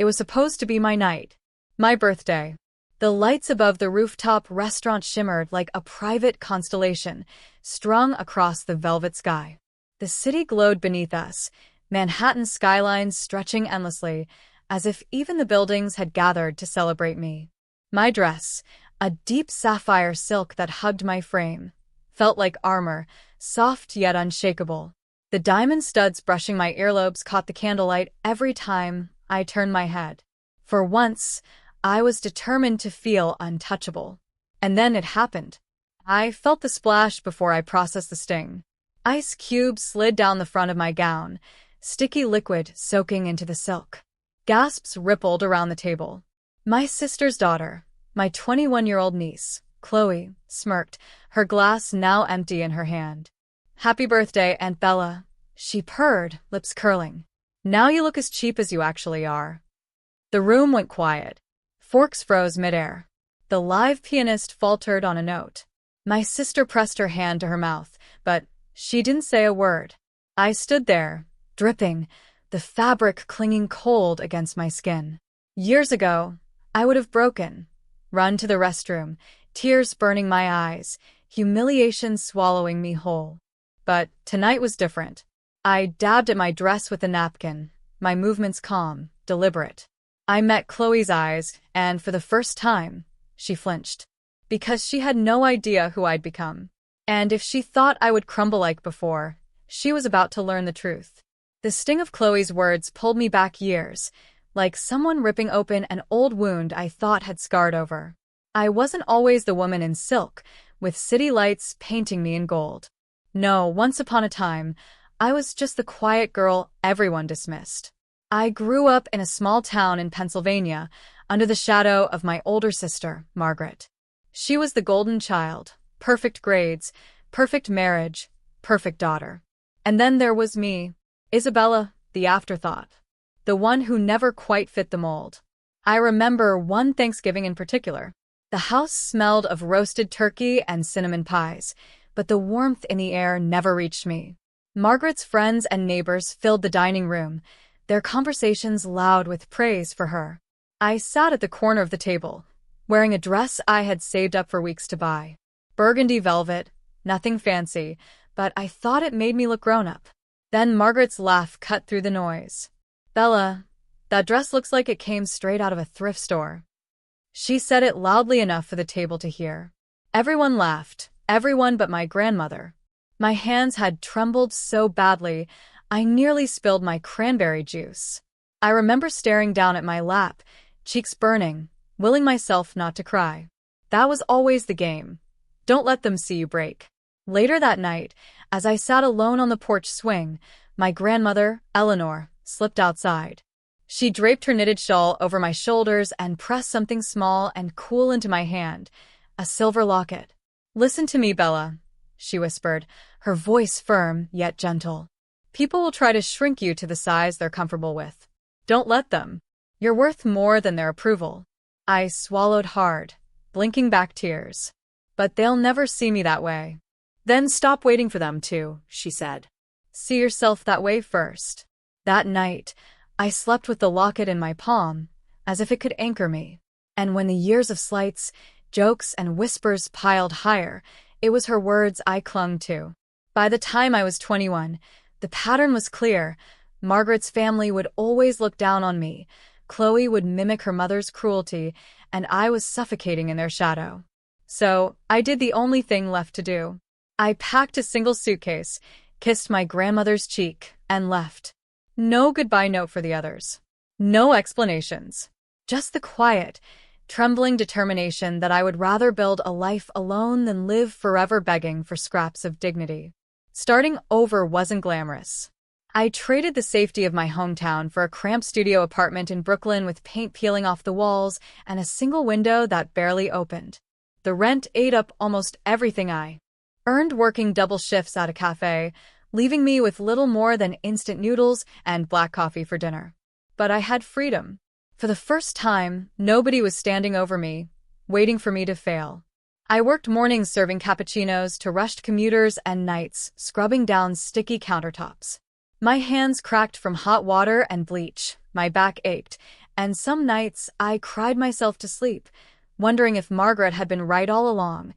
It was supposed to be my night. My birthday. The lights above the rooftop restaurant shimmered like a private constellation, strung across the velvet sky. The city glowed beneath us, Manhattan's skylines stretching endlessly, as if even the buildings had gathered to celebrate me. My dress, a deep sapphire silk that hugged my frame, felt like armor, soft yet unshakable. The diamond studs brushing my earlobes caught the candlelight every time I turned my head. For once, I was determined to feel untouchable. And then it happened. I felt the splash before I processed the sting. Ice cubes slid down the front of my gown, sticky liquid soaking into the silk. Gasps rippled around the table. My sister's daughter, my 21-year-old niece, Chloe, smirked, her glass now empty in her hand. "Happy birthday, Aunt Bella," she purred, lips curling. "Now you look as cheap as you actually are." The room went quiet. Forks froze midair. The live pianist faltered on a note. My sister pressed her hand to her mouth, but she didn't say a word. I stood there, dripping, the fabric clinging cold against my skin. Years ago, I would have broken, run to the restroom, tears burning my eyes, humiliation swallowing me whole. But tonight was different. I dabbed at my dress with a napkin, my movements calm, deliberate. I met Chloe's eyes, and for the first time, she flinched. Because she had no idea who I'd become. And if she thought I would crumble like before, she was about to learn the truth. The sting of Chloe's words pulled me back years, like someone ripping open an old wound I thought had scarred over. I wasn't always the woman in silk, with city lights painting me in gold. No, once upon a time, I was just the quiet girl everyone dismissed. I grew up in a small town in Pennsylvania, under the shadow of my older sister, Margaret. She was the golden child, perfect grades, perfect marriage, perfect daughter. And then there was me, Isabella, the afterthought, the one who never quite fit the mold. I remember one Thanksgiving in particular. The house smelled of roasted turkey and cinnamon pies, but the warmth in the air never reached me. Margaret's friends and neighbors filled the dining room, their conversations loud with praise for her. I sat at the corner of the table, wearing a dress I had saved up for weeks to buy. Burgundy velvet, nothing fancy, but I thought it made me look grown-up. Then Margaret's laugh cut through the noise. "Bella, that dress looks like it came straight out of a thrift store." She said it loudly enough for the table to hear. Everyone laughed, everyone but my grandmother. My hands had trembled so badly, I nearly spilled my cranberry juice. I remember staring down at my lap, cheeks burning, willing myself not to cry. That was always the game. Don't let them see you break. Later that night, as I sat alone on the porch swing, my grandmother, Eleanor, slipped outside. She draped her knitted shawl over my shoulders and pressed something small and cool into my hand, a silver locket. "Listen to me, Bella," she whispered, her voice firm yet gentle. "People will try to shrink you to the size they're comfortable with. Don't let them. You're worth more than their approval." I swallowed hard, blinking back tears. "But they'll never see me that way." "Then stop waiting for them to," she said. "See yourself that way first." That night, I slept with the locket in my palm, as if it could anchor me. And when the years of slights, jokes, and whispers piled higher, it was her words I clung to. By the time I was 21, the pattern was clear. Margaret's family would always look down on me, Chloe would mimic her mother's cruelty, and I was suffocating in their shadow. So, I did the only thing left to do. I packed a single suitcase, kissed my grandmother's cheek, and left. No goodbye note for the others. No explanations. Just the quiet, trembling determination that I would rather build a life alone than live forever begging for scraps of dignity. Starting over wasn't glamorous. I traded the safety of my hometown for a cramped studio apartment in Brooklyn with paint peeling off the walls and a single window that barely opened. The rent ate up almost everything I earned working double shifts at a cafe, leaving me with little more than instant noodles and black coffee for dinner. But I had freedom. For the first time, nobody was standing over me, waiting for me to fail. I worked mornings serving cappuccinos to rushed commuters and nights scrubbing down sticky countertops. My hands cracked from hot water and bleach, my back ached, and some nights I cried myself to sleep, wondering if Margaret had been right all along,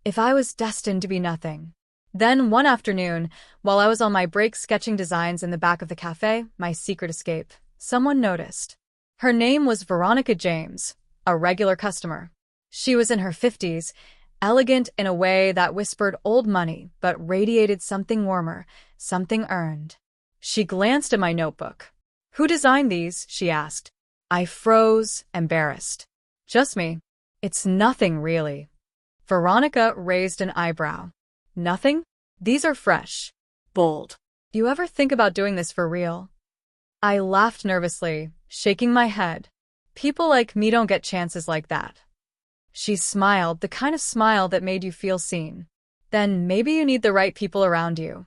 if I was destined to be nothing. Then one afternoon, while I was on my break sketching designs in the back of the cafe, my secret escape, someone noticed. Her name was Veronica James, a regular customer. She was in her 50s, elegant in a way that whispered old money but radiated something warmer, something earned. She glanced at my notebook. "Who designed these?" she asked. I froze, embarrassed. "Just me. It's nothing, really." Veronica raised an eyebrow. "Nothing? These are fresh. Bold. You ever think about doing this for real?" I laughed nervously, shaking my head. "People like me don't get chances like that." She smiled, the kind of smile that made you feel seen. "Then maybe you need the right people around you."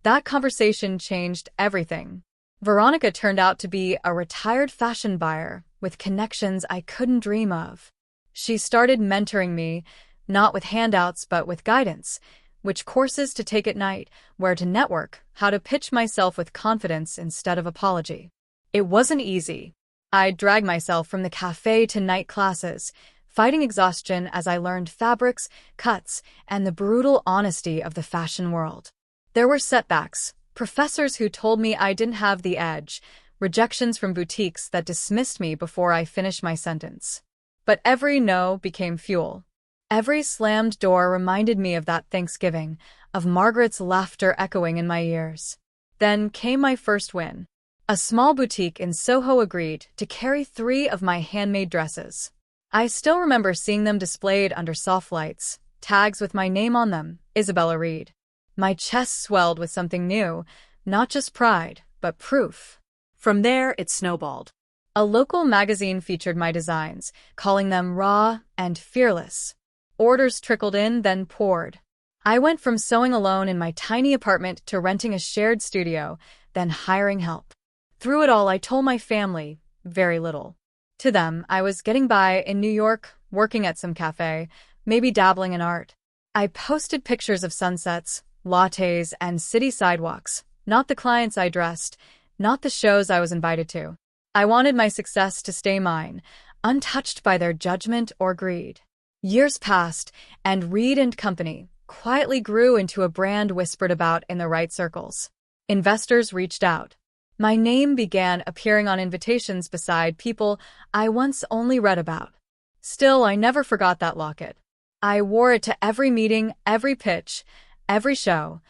That conversation changed everything. Veronica turned out to be a retired fashion buyer with connections I couldn't dream of. She started mentoring me, not with handouts but with guidance, which courses to take at night, where to network, how to pitch myself with confidence instead of apology. It wasn't easy. I dragged myself from the cafe to night classes, fighting exhaustion as I learned fabrics, cuts, and the brutal honesty of the fashion world. There were setbacks, professors who told me I didn't have the edge, rejections from boutiques that dismissed me before I finished my sentence. But every no became fuel. Every slammed door reminded me of that Thanksgiving, of Margaret's laughter echoing in my ears. Then came my first win. A small boutique in Soho agreed to carry 3 of my handmade dresses. I still remember seeing them displayed under soft lights, tags with my name on them, Isabella Reed. My chest swelled with something new, not just pride, but proof. From there, it snowballed. A local magazine featured my designs, calling them raw and fearless. Orders trickled in, then poured. I went from sewing alone in my tiny apartment to renting a shared studio, then hiring help. Through it all, I told my family very little. To them, I was getting by in New York, working at some cafe, maybe dabbling in art. I posted pictures of sunsets, lattes, and city sidewalks, not the clients I dressed, not the shows I was invited to. I wanted my success to stay mine, untouched by their judgment or greed. Years passed, and Reed and Company quietly grew into a brand whispered about in the right circles. Investors reached out. My name began appearing on invitations beside people I once only read about. Still, I never forgot that locket. I wore it to every meeting, every pitch, every show,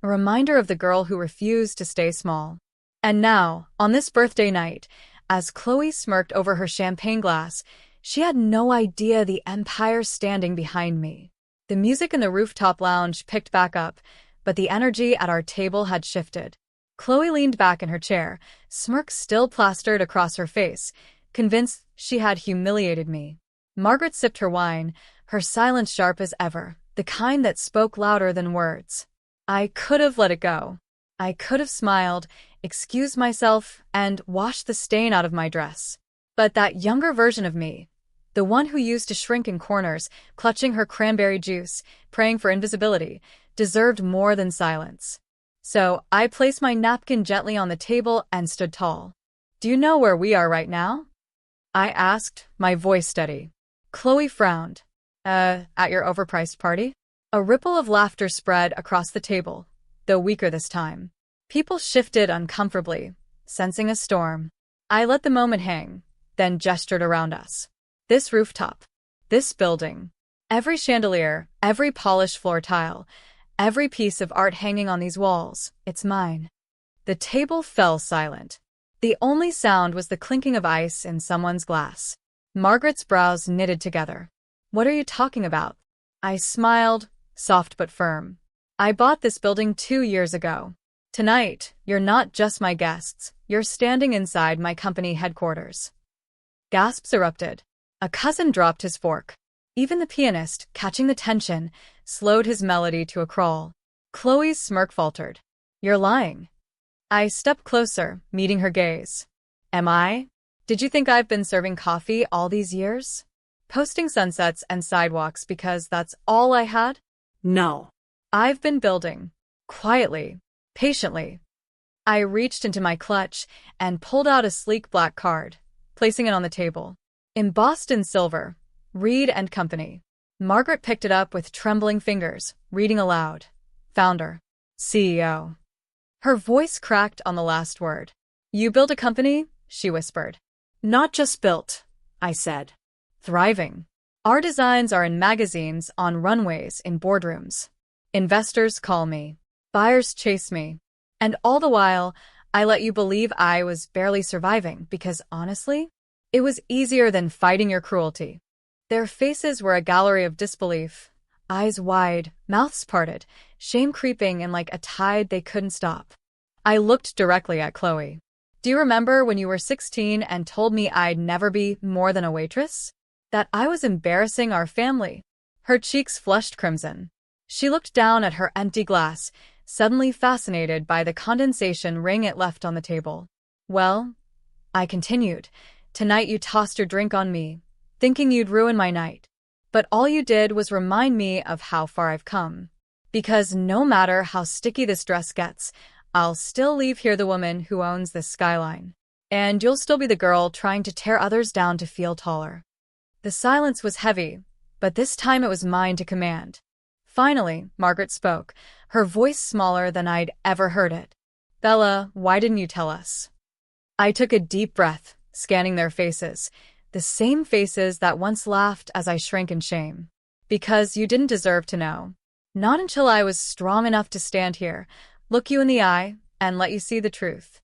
a reminder of the girl who refused to stay small. And now, on this birthday night, as Chloe smirked over her champagne glass, she had no idea the empire standing behind me. The music in the rooftop lounge picked back up, but the energy at our table had shifted. Chloe leaned back in her chair, smirk still plastered across her face, convinced she had humiliated me. Margaret sipped her wine, her silence sharp as ever, the kind that spoke louder than words. I could have let it go. I could have smiled, excused myself, and washed the stain out of my dress. But that younger version of me, the one who used to shrink in corners, clutching her cranberry juice, praying for invisibility, deserved more than silence. So I placed my napkin gently on the table and stood tall. "Do you know where we are right now?" I asked, my voice steady. Chloe frowned. At your overpriced party?" A ripple of laughter spread across the table, though weaker this time. People shifted uncomfortably, sensing a storm. I let the moment hang, then gestured around us. This rooftop, this building, every chandelier, every polished floor tile, every piece of art hanging on these walls, it's mine. The table fell silent. The only sound was the clinking of ice in someone's glass. Margaret's brows knitted together. "What are you talking about?" I smiled, soft but firm. "I bought this building 2 years ago. Tonight, you're not just my guests, you're standing inside my company headquarters." Gasps erupted. A cousin dropped his fork. Even the pianist, catching the tension, slowed his melody to a crawl. Chloe's smirk faltered. "You're lying." I stepped closer, meeting her gaze. "Am I? Did you think I've been serving coffee all these years? Posting sunsets and sidewalks because that's all I had? No. I've been building. Quietly. Patiently." I reached into my clutch and pulled out a sleek black card. placing it on the table. Embossed in silver, Reed and Company. Margaret picked it up with trembling fingers, reading aloud. Founder. CEO. Her voice cracked on the last word. You built a company? She whispered. Not just built, I said. Thriving. Our designs are in magazines, on runways, in boardrooms. Investors call me. Buyers chase me. And all the while, I let you believe I was barely surviving because, honestly, it was easier than fighting your cruelty. Their faces were a gallery of disbelief, eyes wide, mouths parted, shame creeping in like a tide they couldn't stop. I looked directly at Chloe. Do you remember when you were 16 and told me I'd never be more than a waitress? That I was embarrassing our family? Her cheeks flushed crimson. She looked down at her empty glass, suddenly fascinated by the condensation ring it left on the table. Well, I continued, tonight you tossed your drink on me, thinking you'd ruin my night. But all you did was remind me of how far I've come. Because no matter how sticky this dress gets, I'll still leave here the woman who owns this skyline. And you'll still be the girl trying to tear others down to feel taller. The silence was heavy, but this time it was mine to command. Finally, Margaret spoke, her voice smaller than I'd ever heard it. Bella, why didn't you tell us? I took a deep breath, scanning their faces, the same faces that once laughed as I shrank in shame. Because you didn't deserve to know. Not until I was strong enough to stand here, look you in the eye, and let you see the truth.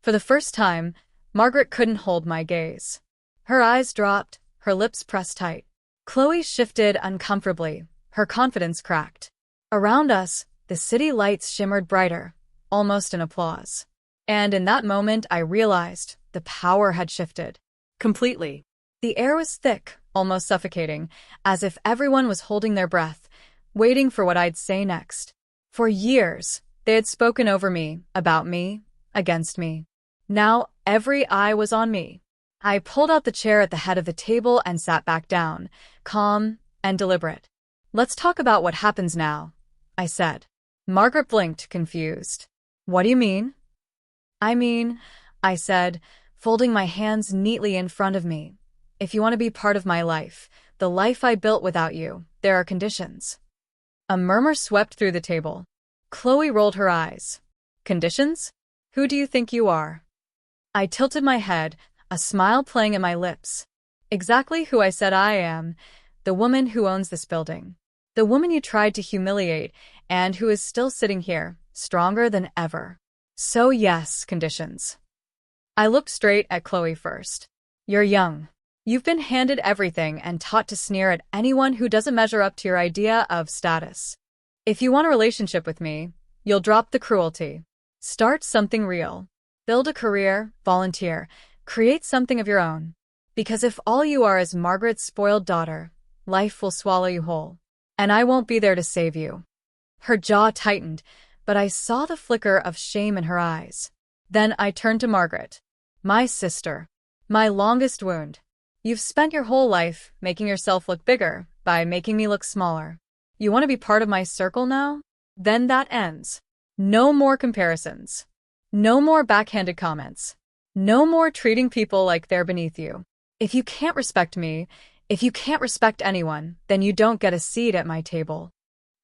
For the first time, Margaret couldn't hold my gaze. Her eyes dropped, her lips pressed tight. Chloe shifted uncomfortably, her confidence cracked. Around us, the city lights shimmered brighter, almost in applause. And in that moment I realized the power had shifted. Completely. The air was thick, almost suffocating, as if everyone was holding their breath, waiting for what I'd say next. For years, they had spoken over me, about me, against me. Now every eye was on me. I pulled out the chair at the head of the table and sat back down, calm and deliberate. Let's talk about what happens now, I said. Margaret blinked, confused. What do you mean? I said, folding my hands neatly in front of me. If you want to be part of my life, the life I built without you, there are conditions. A murmur swept through the table. Chloe rolled her eyes. Conditions? Who do you think you are? I tilted my head, a smile playing at my lips. Exactly who I said I am, the woman who owns this building. The woman you tried to humiliate and who is still sitting here, stronger than ever. So yes, conditions. I looked straight at Chloe first. You're young. You've been handed everything and taught to sneer at anyone who doesn't measure up to your idea of status. If you want a relationship with me, you'll drop the cruelty. Start something real. Build a career, volunteer, create something of your own. Because if all you are is Margaret's spoiled daughter, life will swallow you whole. And I won't be there to save you. Her jaw tightened, but I saw the flicker of shame in her eyes. Then I turned to Margaret. My sister. My longest wound. You've spent your whole life making yourself look bigger by making me look smaller. You want to be part of my circle now? Then that ends. No more comparisons. No more backhanded comments. No more treating people like they're beneath you. If you can't respect me, if you can't respect anyone, then you don't get a seat at my table.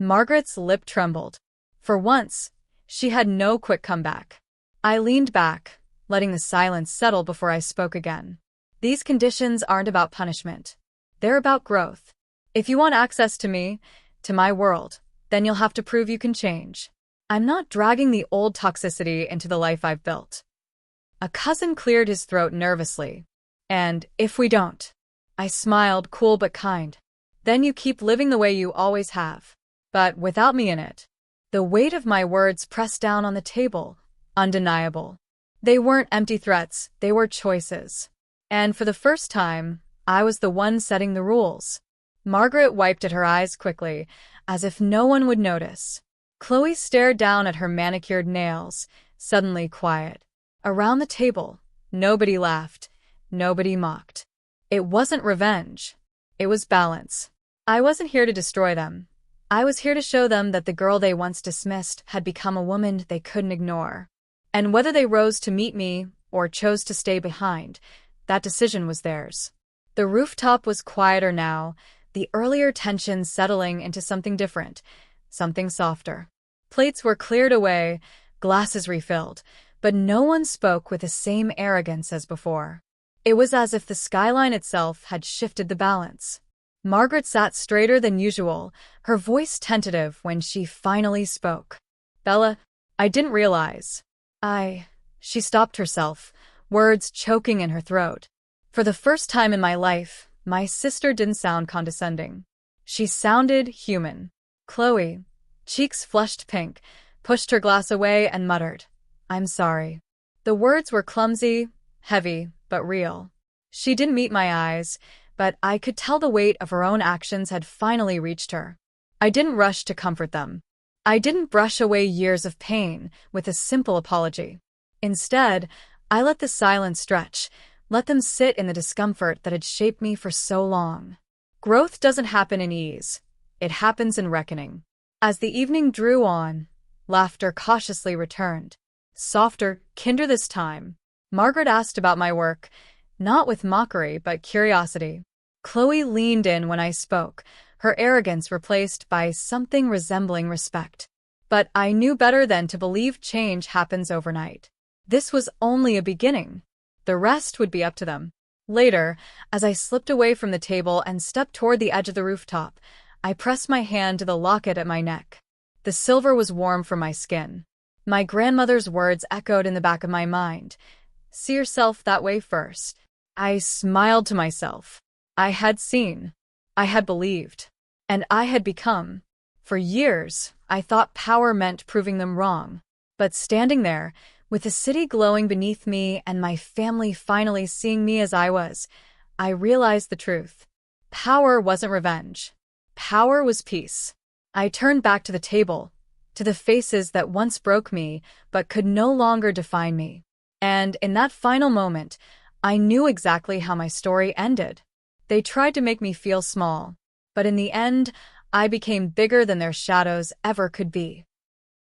Margaret's lip trembled. For once, she had no quick comeback. I leaned back, letting the silence settle before I spoke again. These conditions aren't about punishment. They're about growth. If you want access to me, to my world, then you'll have to prove you can change. I'm not dragging the old toxicity into the life I've built. A cousin cleared his throat nervously. And if we don't, I smiled, cool but kind. Then you keep living the way you always have. But without me in it. The weight of my words pressed down on the table, undeniable. They weren't empty threats, they were choices. And for the first time, I was the one setting the rules. Margaret wiped at her eyes quickly, as if no one would notice. Chloe stared down at her manicured nails, suddenly quiet. Around the table, nobody laughed, nobody mocked. It wasn't revenge. It was balance. I wasn't here to destroy them. I was here to show them that the girl they once dismissed had become a woman they couldn't ignore. And whether they rose to meet me or chose to stay behind, That decision was theirs. The rooftop was quieter now, the earlier tension settling into something different, something softer. Plates were cleared away, glasses refilled, but no one spoke with the same arrogance as before. It was as if the skyline itself had shifted the balance. Margaret sat straighter than usual, her voice tentative when she finally spoke. "Bella, I didn't realize. She stopped herself, words choking in her throat. For the first time in my life, my sister didn't sound condescending. She sounded human. Chloe, cheeks flushed pink, pushed her glass away and muttered, "I'm sorry." The words were clumsy, heavy, but real. She didn't meet my eyes, but I could tell the weight of her own actions had finally reached her. I didn't rush to comfort them. I didn't brush away years of pain with a simple apology. Instead, I let the silence stretch, let them sit in the discomfort that had shaped me for so long. Growth doesn't happen in ease. It happens in reckoning. As the evening drew on, laughter cautiously returned. Softer, kinder this time. Margaret asked about my work, not with mockery but curiosity. Chloe leaned in when I spoke, her arrogance replaced by something resembling respect. But I knew better than to believe change happens overnight. This was only a beginning. The rest would be up to them. Later, as I slipped away from the table and stepped toward the edge of the rooftop, I pressed my hand to the locket at my neck. The silver was warm from my skin. My grandmother's words echoed in the back of my mind. "See yourself that way first." I smiled to myself. I had seen. I had believed. And I had become. For years, I thought power meant proving them wrong. But standing there, with the city glowing beneath me and my family finally seeing me as I was, I realized the truth. Power wasn't revenge. Power was peace. I turned back to the table, to the faces that once broke me but could no longer define me. And in that final moment, I knew exactly how my story ended. They tried to make me feel small, but in the end, I became bigger than their shadows ever could be.